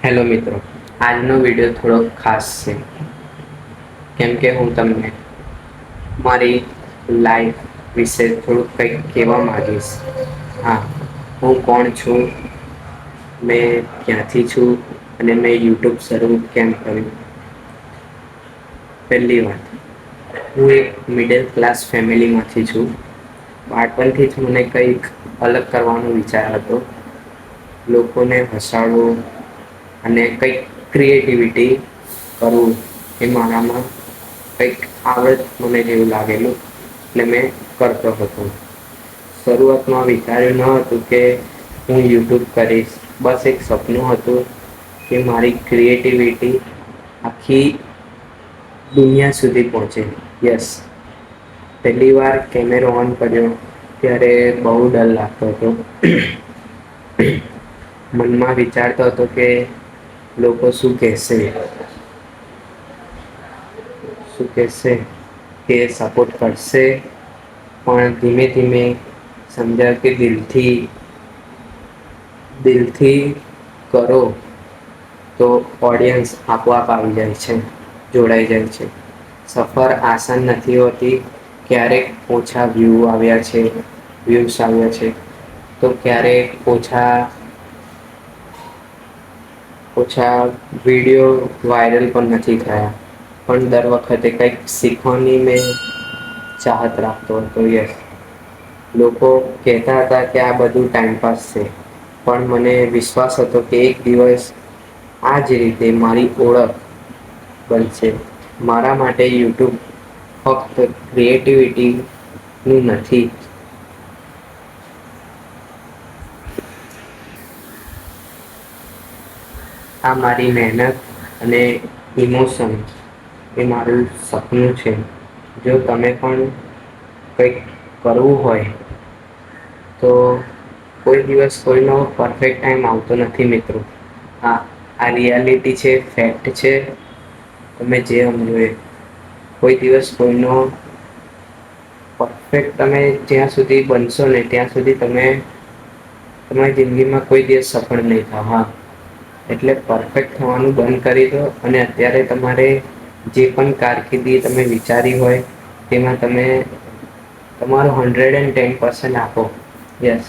Hello મિત્રો, આજનો video થોડો ખાસ છે કેમ કે હું તમને મારી લાઈફ વિશે થોડુંક કંઈક કહેવા માંગીશ. હા, હું કોણ છું, મેં ક્યાંથી છું અને મેં યુટ્યુબ શરૂ કેમ કર્યું. પહેલી વાત, હું એક મિડલ ક્લાસ ફેમિલીમાંથી છું. બાળપણથી જ મને કંઈક અલગ કરવાનો વિચાર હતો. લોકોને હસાડવું અને કંઈક ક્રિએટિવિટી કરવું એ મારામાં કંઈક આવડત મને જેવું લાગેલું એટલે મેં કરતો હતો. શરૂઆતમાં વિચાર્યું ન હતું કે હું યુટ્યુબ કરીશ, બસ એક સપનું હતું કે મારી ક્રિએટિવિટી આખી દુનિયા સુધી પહોંચે. યસ, પહેલી વાર કેમેરો ઓન કર્યો ત્યારે બહુ ડર લાગતો હતો. મનમાં વિચારતો હતો કે લોકો શું કહેશે, કે સપોર્ટ કરશે, પણ ધીમે ધીમે સમજ્યા કે દિલથી કરો તો ઓડિયન્સ આપોઆપ આવી જાય છે, જોડાઈ જાય છે. સફર આસાન નથી હોતી. ક્યારેક ઓછા વ્યૂઝ આવ્યા છે, તો ક્યારેક ઓછા વિડીયો વાયરલ પણ નથી થયા. પણ દર વખતે કંઈક શીખવાની મેં ચાહત રાખતો હતો. યસ, લોકો કહેતા હતા કે આ બધું ટાઈમપાસ છે, પણ મને વિશ્વાસ હતો કે એક દિવસ આ જ રીતે મારી ઓળખ બનશે. મારા માટે યુટ્યુબ ફક્ત ક્રિએટિવિટીનું નથી. આ મારી મહેનત અને ઇમોશન, એ મારું સપનું છે. જો તમે પણ કંઈક કરવું હોય તો કોઈ દિવસ કોઈનો પરફેક્ટ ટાઈમ આવતો નથી મિત્રો. હા, આ રિયાલિટી છે, ફેક્ટ છે. તમે જે સમજો એ. કોઈ દિવસ કોઈનો પરફેક્ટ તમે જ્યાં સુધી બનશો ને ત્યાં સુધી તમારી જિંદગીમાં કોઈ દિવસ સફળ નહીં થાવ. હા, એટલે પરફેક્ટ થવાનું બંધ કરી દો અને અત્યારે તમારે જે પણ કારકિર્દી તમે વિચારી હોય તેમાં તમે તમારું 110% આપો. યસ,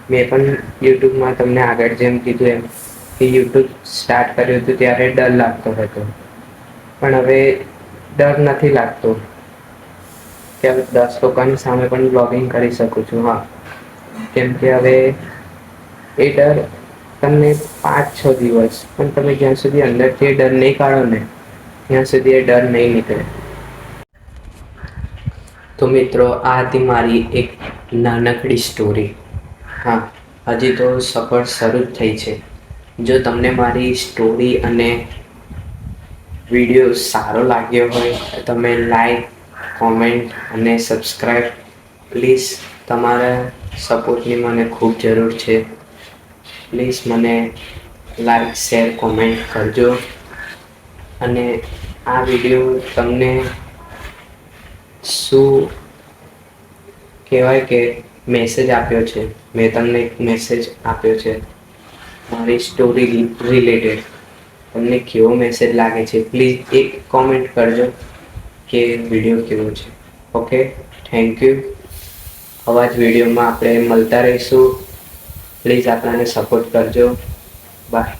મેં પણ યુટ્યુબમાં તમને આગળ જેમ કીધું એમ કે યુટ્યુબ સ્ટાર્ટ કર્યું હતું ત્યારે ડર લાગતો હતો, પણ હવે ડર નથી લાગતો. કે 10 લોકોની સામે પણ બ્લોગિંગ કરી શકું છું. હા, કેમ કે હવે એ ડર તમને 5-6 દિવસ, પણ તમે જ્યાં સુધી અંદરથી એ ડર નહીં કાઢો ને ત્યાં સુધી એ ડર નહીં નીકળે. તો મિત્રો, આ હતી મારી એક નાનકડી સ્ટોરી. હા, હજી તો સફર શરૂ જ થઈ છે. જો તમને મારી સ્ટોરી અને વિડીયો સારો લાગ્યો હોય તો તમે લાઈક, કોમેન્ટ અને સબસ્ક્રાઈબ પ્લીઝ. તમારા સપોર્ટની મને ખૂબ જરૂર છે. પ્લીઝ મને લાઈક, શેર, કોમેન્ટ કરજો. અને આ વિડીયો તમને શું કહેવાય કે મેસેજ આપ્યો છે, મેં તમને એક મેસેજ આપ્યો છે મારી સ્ટોરી રિલેટેડ. તમને કેવો મેસેજ લાગે છે પ્લીઝ એક કોમેન્ટ કરજો કે વિડીયો કેવો છે. Okay, thank you. આવા જ વિડીયોમાં આપણે મળતા રહીશું. પ્લીઝ આપણને સપોર્ટ કરજો. બાય.